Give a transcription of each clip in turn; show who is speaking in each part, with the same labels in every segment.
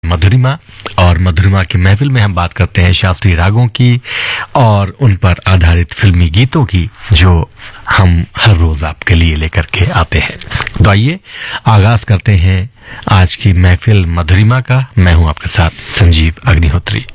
Speaker 1: मधुरिमा। और मधुरिमा की महफिल में हम बात करते हैं शास्त्रीय रागों की और उन पर आधारित फिल्मी गीतों की, जो हम हर रोज आपके लिए लेकर के आते हैं। तो आइए आगाज करते हैं आज की महफिल मधुरिमा का। मैं हूं आपके साथ संजीव अग्निहोत्री।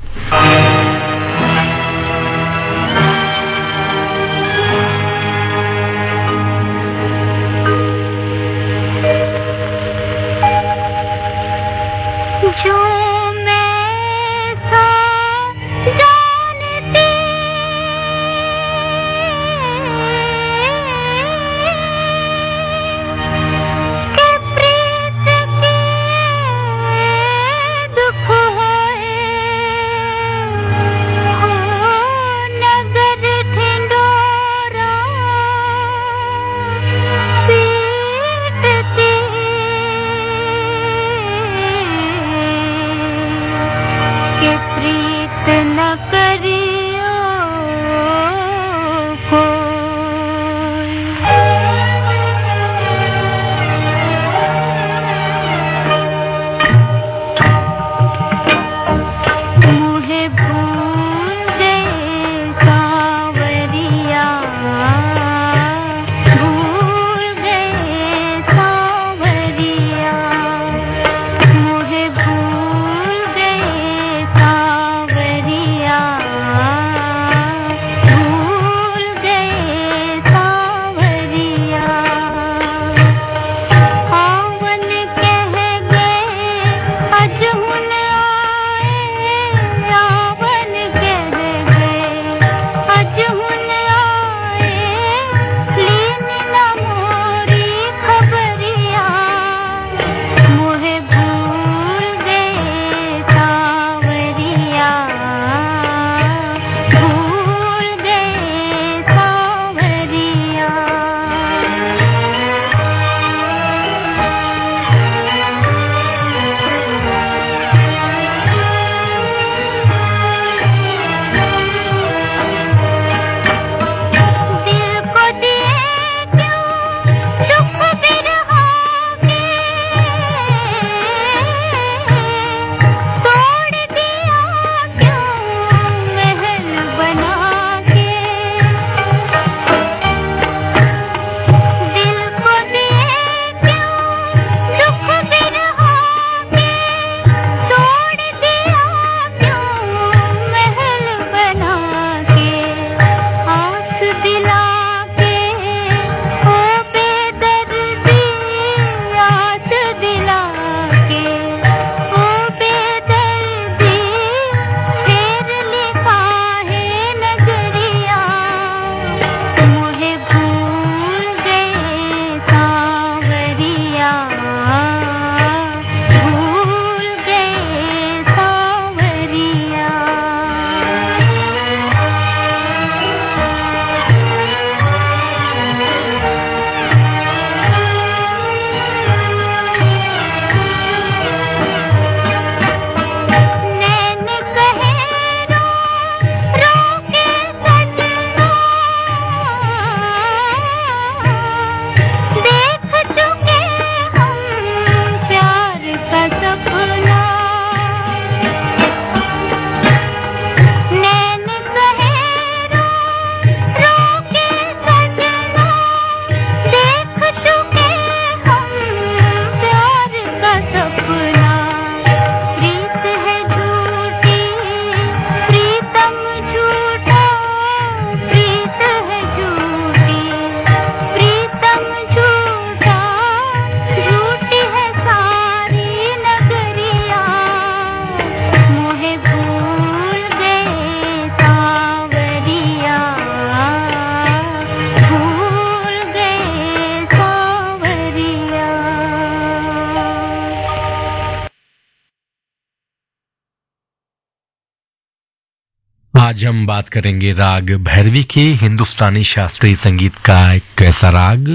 Speaker 1: आज हम बात करेंगे राग भैरवी की, हिंदुस्तानी शास्त्रीय संगीत का एक ऐसा राग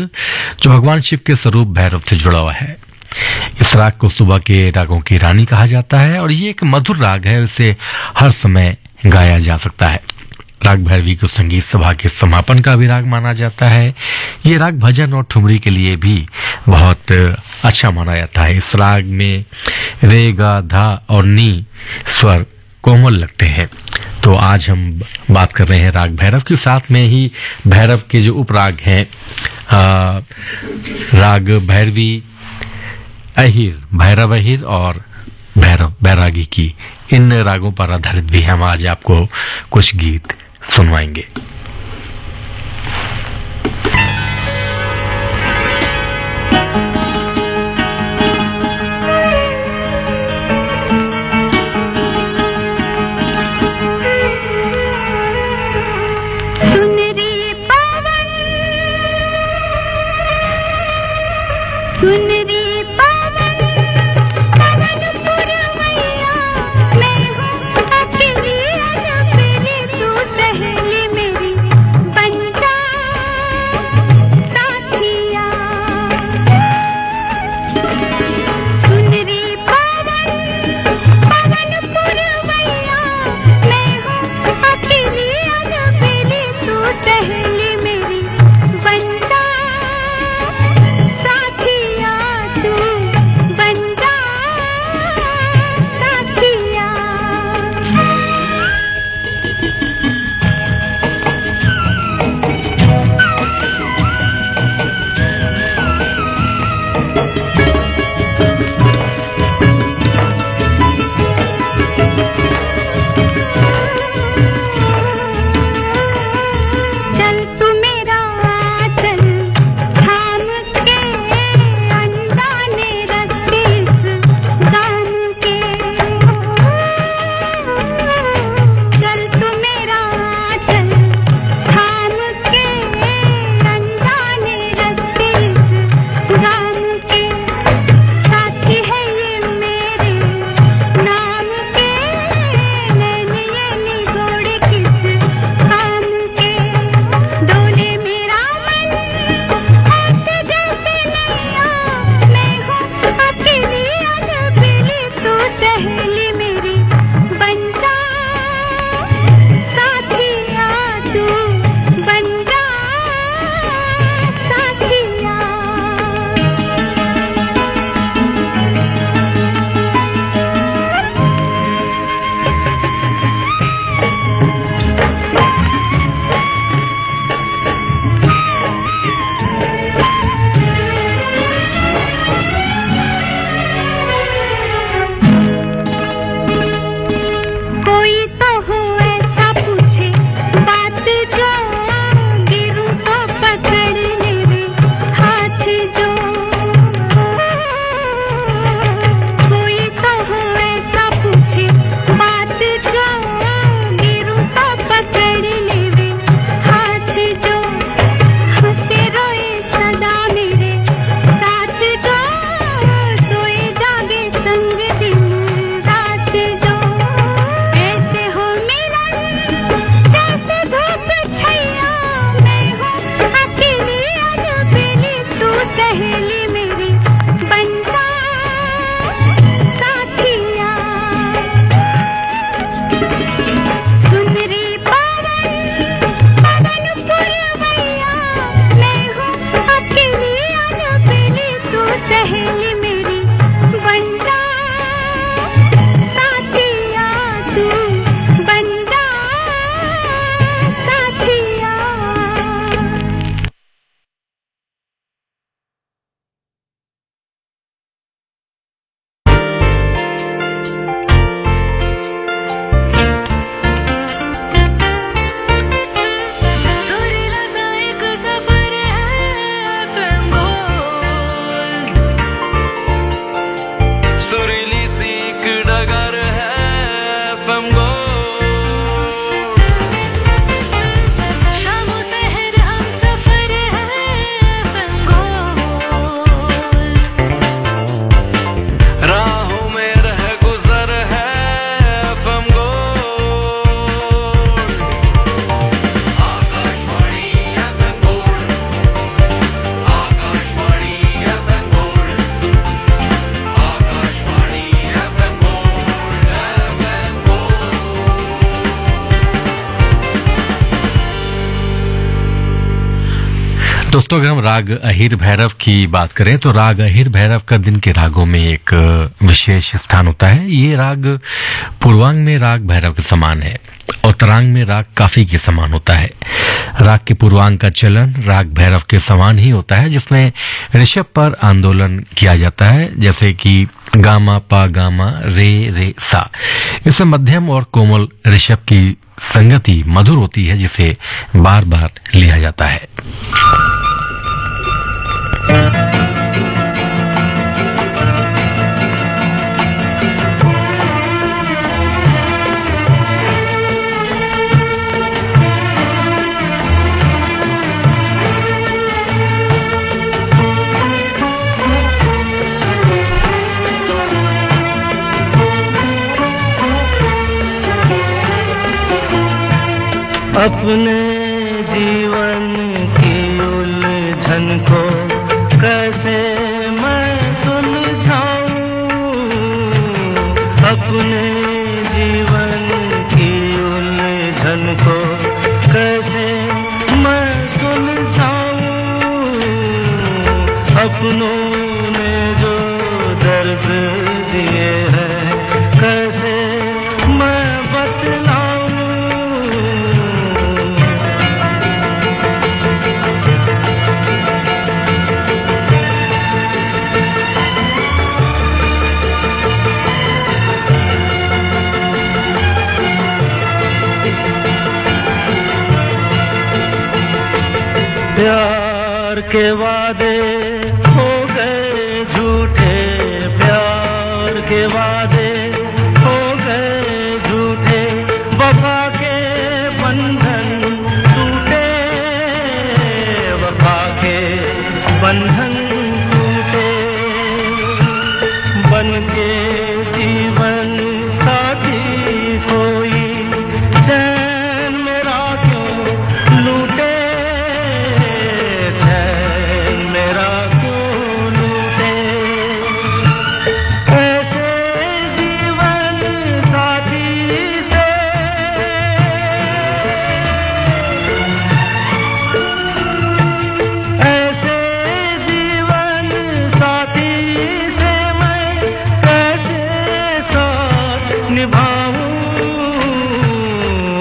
Speaker 1: जो भगवान शिव के स्वरूप भैरव से जुड़ा हुआ है। इस राग को सुबह के रागों की रानी कहा जाता है और ये एक मधुर राग है, इसे हर समय गाया जा सकता है। राग भैरवी को संगीत सभा के समापन का भी राग माना जाता है। ये राग भजन और ठुमरी के लिए भी बहुत अच्छा माना जाता है। इस राग में रे, गा, धा और नी स्वर कोमल लगते हैं। तो आज हम बात कर रहे हैं राग भैरव की। साथ में ही भैरव के जो उपराग हैं, राग भैरवी, अहिर, भैरव अहिर और भैरव बैरागी की, इन रागों पर आधारित भी हम आज आपको कुछ गीत सुनवाएंगे। दोस्तों, अगर हम राग अहिर भैरव की बात करें तो राग अहिर भैरव का दिन के रागों में एक विशेष स्थान होता है। ये राग पूर्वांग में राग भैरव के समान है और तरांग में राग काफी के समान होता है। राग के पूर्वांग का चलन राग भैरव के समान ही होता है, जिसमें ऋषभ पर आंदोलन किया जाता है, जैसे कि गामा पा गामा रे रे सा। इसमें मध्यम और कोमल ऋषभ की संगति मधुर होती है, जिसे बार बार लिया जाता है।
Speaker 2: अपने जीवन की उलझन को कैसे मैं सुलझाऊं, अपने जीवन की उलझन को कैसे मैं सुलझाऊं, अपनों ने जो दर्द दिए हैं कैसे मैं बतलाऊं। प्यार के वादे हो गए झूठे, प्यार के वादे हो गए झूठे, वफा के बंधन टूटे, वफा के बंधन टूटे, बन के जीवन साथी कोई चैन मेरा क्यों लूटे,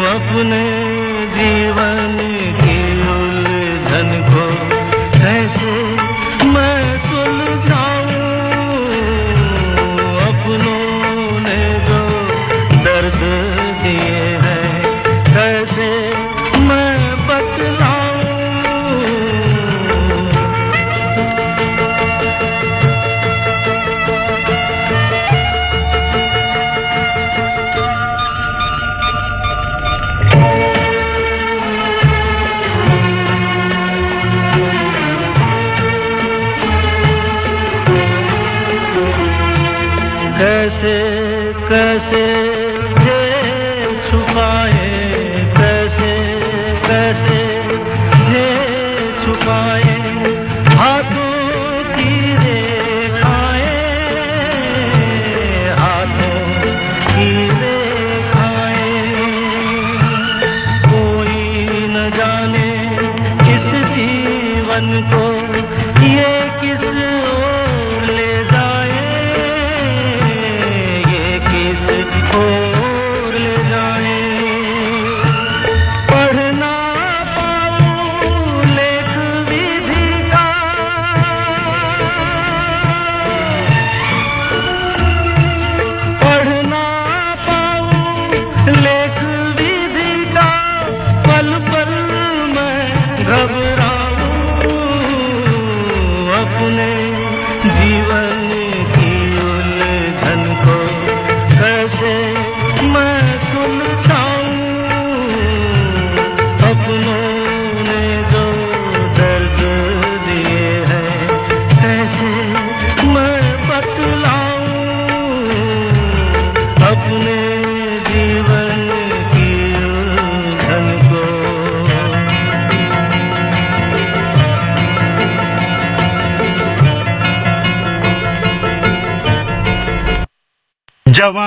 Speaker 2: अपने जीवन की उलझन को कैसे मैं सुलझाऊं, अपनों ने जो दर्द दिए हैं कैसे मैं बतलाऊं। कैसे कैसे ये छुपाए, कैसे कैसे ये छुपाए, हाथों की रेखाएं, हाथों की रेखाएं, कोई न जाने इस जीवन को ये किस ओर ले जाए, और ले जाए। पढ़ ना पाऊं लेख भी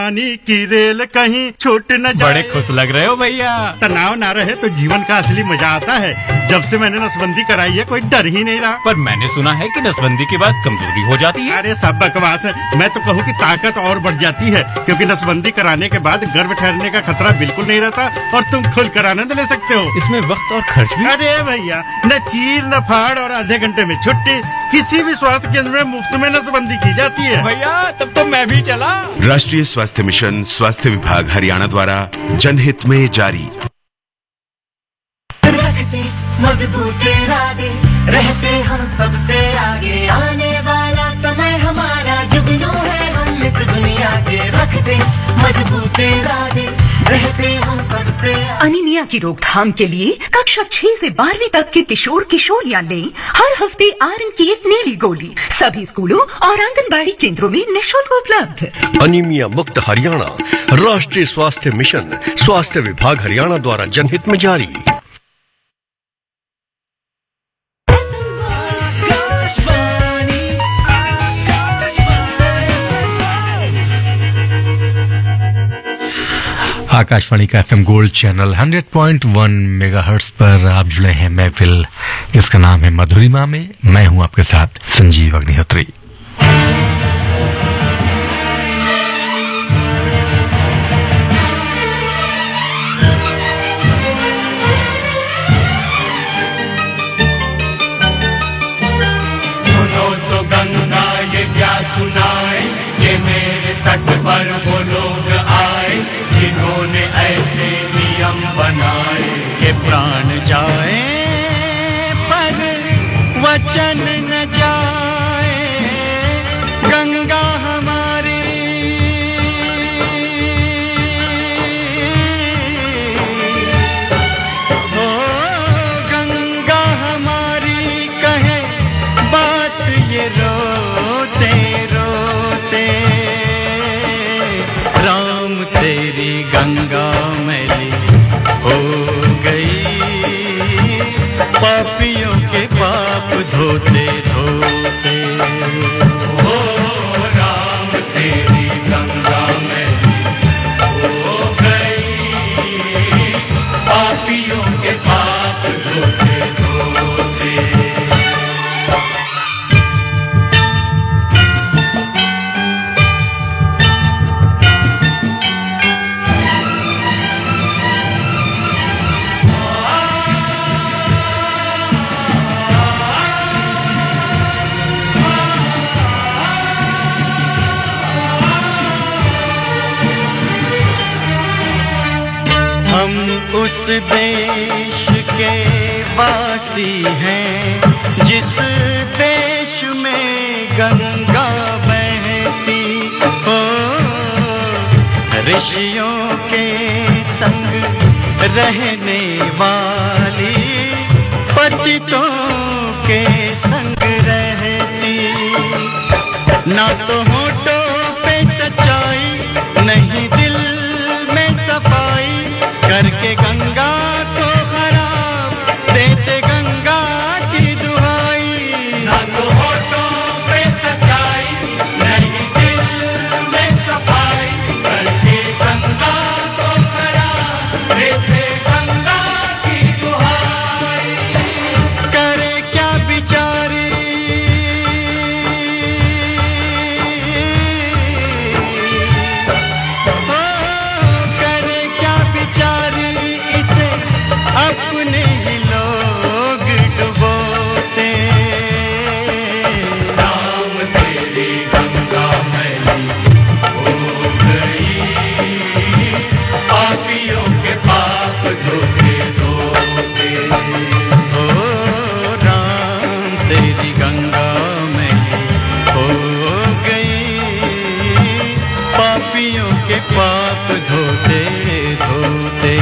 Speaker 3: जवानी की रेल कहीं छूट न जाए।
Speaker 1: बड़े खुश लग रहे हो भैया।
Speaker 3: तनाव ना रहे तो जीवन का असली मजा आता है। जब से मैंने नसबंदी कराई है कोई डर ही नहीं रहा।
Speaker 1: पर मैंने सुना है कि नसबंदी के बाद कमजोरी हो जाती है।
Speaker 3: अरे सब बकवास है। मैं तो कहूँ कि ताकत और बढ़ जाती है, क्योंकि नसबंदी कराने के बाद गर्भ ठहरने का खतरा बिल्कुल नहीं रहता और तुम खुलकर आनंद ले सकते हो।
Speaker 1: इसमें वक्त और खर्च भी।
Speaker 3: अरे भैया, न चीर न फाड़ और आधे घंटे में छुट्टी। किसी भी स्वास्थ्य केंद्र में मुफ्त में नसबंदी की जाती है।
Speaker 1: भैया तब तो मैं भी चला।
Speaker 4: राष्ट्रीय स्वास्थ्य मिशन, स्वास्थ्य विभाग हरियाणा द्वारा जनहित में जारी।
Speaker 5: रखते मजबूत इरादे, रहते हम सबसे आगे, आने वाला समय हमारा जुगनू है हम इस दुनिया के। रखते मजबूत इरादे, रहते हम सबसे आगे।
Speaker 6: अनीमिया की रोकथाम के लिए कक्षा 6 से 12वीं तक के किशोर किशोरियां लें हर हफ्ते आयरन की एक नीली गोली। सभी स्कूलों और आंगनबाड़ी केंद्रों में निःशुल्क उपलब्ध।
Speaker 7: अनीमिया मुक्त हरियाणा, राष्ट्रीय स्वास्थ्य मिशन, स्वास्थ्य विभाग हरियाणा द्वारा जनहित में जारी।
Speaker 1: आकाशवाणी का एफएम गोल्ड चैनल 100.1 मेगाहर्ट्ज पर आप जुड़े हैं महफिल जिसका नाम है मधुरिमा में। मैं हूं आपके साथ संजीव अग्निहोत्री।
Speaker 2: सुनो तो गंगा ये क्या सुनाए, ये मेरे तट पर वो लोग आए जिन्होंने ऐसे नियम बनाए कि प्राण जाए पर वचन न जाए। गंगा हमारी ओ गंगा हमारी कहे बात ये रोते रोते। राम तेरी गंगा मैली हो गई, पापियों के पाप धोते धोते। ओ राम तेरी गंगा मैली हो गई, पापियों के पाप धोते धोते। हम उस देश के वासी हैं जिस देश में गंगा बहती हो। ऋषियों के संग रहने वाली, पतितों के संग रहती। ना तो होठों पे सच्चाई, नहीं दिल में सफाई, करके गंगा को खराब देते गंगा की दुहाई। ना तो होठों पे सच्चाई, नहीं दिल में सफाई, करके गंगा को खराब देते गंगा की दुहाई। करे क्या बिचारी अपने ही लोग डुबोते। राम तेरी गंगा मैली हो गई, पापियों के पाप धोते धोते। ओ राम तेरी गंगा मैली हो गई, पापियों के पाप धोते धोते।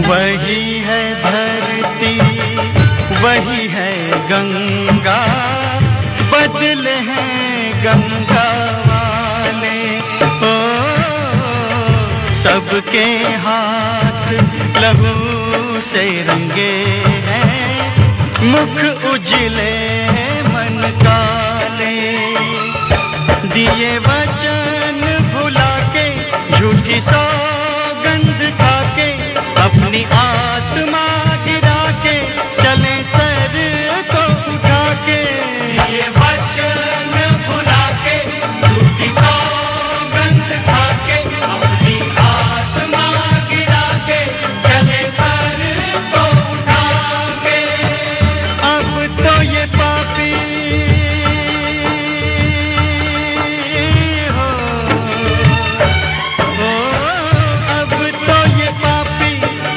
Speaker 2: वही है धरती, वही है गंगा, बदले हैं गंगा वाले। ओ सबके हाथ लहू से रंगे हैं, मुख उजले मन काले। दिए वचन भुला के, झूठी सौगंध खा के, अपनी आत्मा गिरा के, चले सर को उठा के। ये वचन भुला के, झूठी सौगंध खा के, अपनी आत्मा गिरा के, चले सर को उठा के। अब तो ये पापी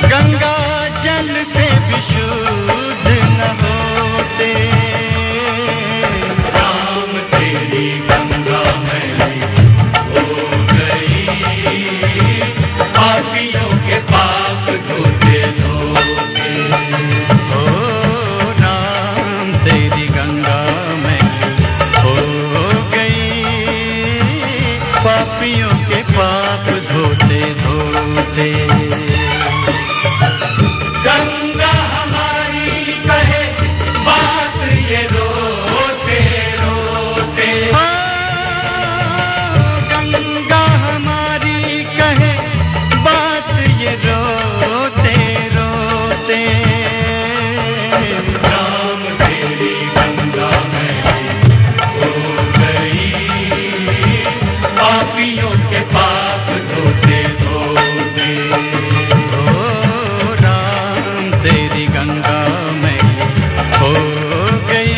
Speaker 2: गंगा जल से भी शुद्ध न होते। राम तेरी गंगा मैली हो गई, पापियों के पाप धोते धोते। ओ राम तेरी गंगा मैली हो गई, पापियों के पाप धोते धोते। गंगा हमारी कहे बात ये रोते रोते। गंगा हमारी कहे बात ये रोते रोते। राम तेरी गंगा मैली हो गई, पापियों के पाप धोते धोते। तेरी गंगा मैली हो गई,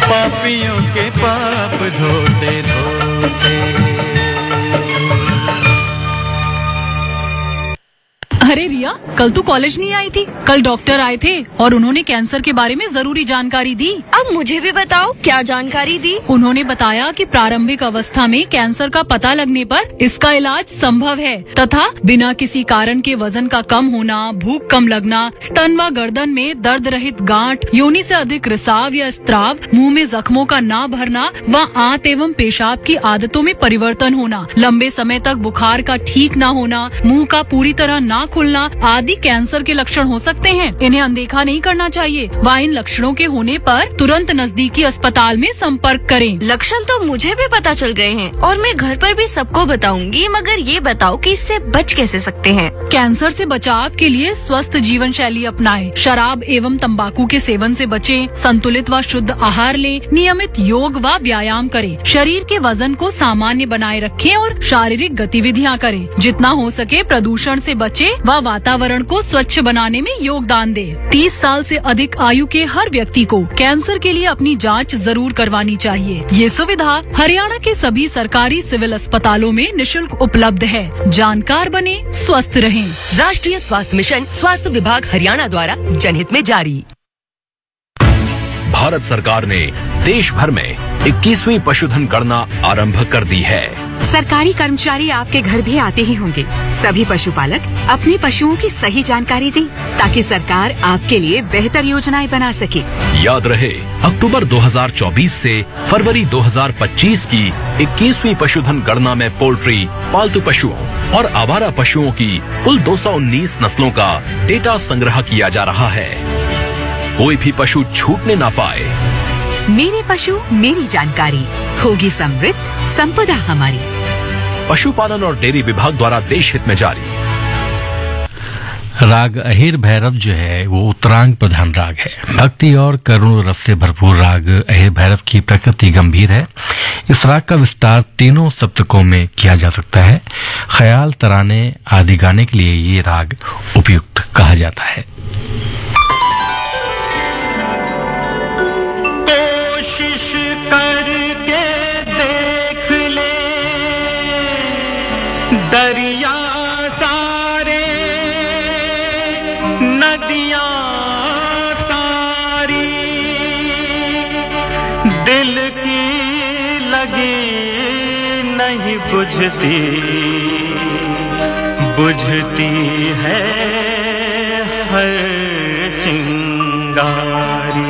Speaker 2: पापियों के पाप धोते धोते।
Speaker 8: अरे रिया, कल तू कॉलेज नहीं आई थी? कल डॉक्टर आए थे और उन्होंने कैंसर के बारे में जरूरी जानकारी दी।
Speaker 9: अब मुझे भी बताओ, क्या जानकारी दी?
Speaker 8: उन्होंने बताया कि प्रारंभिक अवस्था में कैंसर का पता लगने पर इसका इलाज संभव है तथा बिना किसी कारण के वजन का कम होना, भूख कम लगना, स्तन व गर्दन में दर्द रहित गांठ, योनि से अधिक रिसाव या स्त्राव, मुंह में जख्मों का ना भरना व आंत एवं पेशाब की आदतों में परिवर्तन होना, लंबे समय तक बुखार का ठीक न होना, मुंह का पूरी तरह ना खुलना आदि कैंसर के लक्षण हो सकते हैं। इन्हें अनदेखा नहीं करना चाहिए व इन लक्षणों के होने पर तुरंत नजदीकी अस्पताल में संपर्क करें।
Speaker 9: लक्षण तो मुझे भी पता चल गए हैं और मैं घर पर भी सबको बताऊंगी, मगर ये बताओ कि इससे बच कैसे सकते हैं?
Speaker 8: कैंसर से बचाव के लिए स्वस्थ जीवन शैली अपनाएं, शराब एवं तंबाकू के सेवन से बचें, संतुलित व शुद्ध आहार लें, नियमित योग व व्यायाम करें, शरीर के वजन को सामान्य बनाए रखें और शारीरिक गतिविधियाँ करें। जितना हो सके प्रदूषण से बचें व वातावरण को स्वच्छ बनाने में योगदान दें। 30 साल से अधिक आयु के हर व्यक्ति को कैंसर के लिए अपनी जांच जरूर करवानी चाहिए। ये सुविधा हरियाणा के सभी सरकारी सिविल अस्पतालों में निशुल्क उपलब्ध है। जानकार बने, स्वस्थ रहें।
Speaker 6: राष्ट्रीय स्वास्थ्य मिशन, स्वास्थ्य विभाग हरियाणा द्वारा जनहित में जारी।
Speaker 10: भारत सरकार ने देश भर में 21वीं पशुधन गणना आरंभ कर दी है।
Speaker 6: सरकारी कर्मचारी आपके घर भी आते ही होंगे। सभी पशुपालक अपने पशुओं की सही जानकारी दें ताकि सरकार आपके लिए बेहतर योजनाएं बना सके।
Speaker 10: याद रहे, अक्टूबर 2024 से फरवरी 2025 की 21वीं पशुधन गणना में पोल्ट्री, पालतू पशुओं और आवारा पशुओं की कुल 219 नस्लों का डेटा संग्रह किया जा रहा है। कोई भी पशु छूटने ना पाए।
Speaker 6: मेरे पशु मेरी जानकारी, होगी समृद्ध संपदा हमारी।
Speaker 10: पशुपालन और डेयरी विभाग द्वारा देश हित में जारी।
Speaker 1: राग अहिर भैरव जो है वो उत्तरांग प्रधान राग है। भक्ति और करुण रस से भरपूर राग अहिर भैरव की प्रकृति गंभीर है। इस राग का विस्तार तीनों सप्तकों में किया जा सकता है। ख्याल, तराने आदि गाने के लिए ये राग उपयुक्त कहा जाता है।
Speaker 2: कोशिश करके देख ले दरिया सारे, नदियां सारी, दिल की लगी नहीं बुझती, बुझती है हर चिंगारी।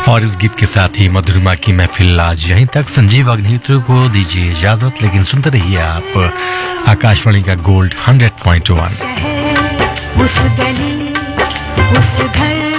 Speaker 1: और इस गीत के साथ ही मधुरिमा की महफिल आज यहीं तक। संजीव अग्निहोत्री को दीजिए इजाजत, लेकिन सुनते रहिए आप आकाशवाणी का गोल्ड 100.1।
Speaker 6: उस गली उस घर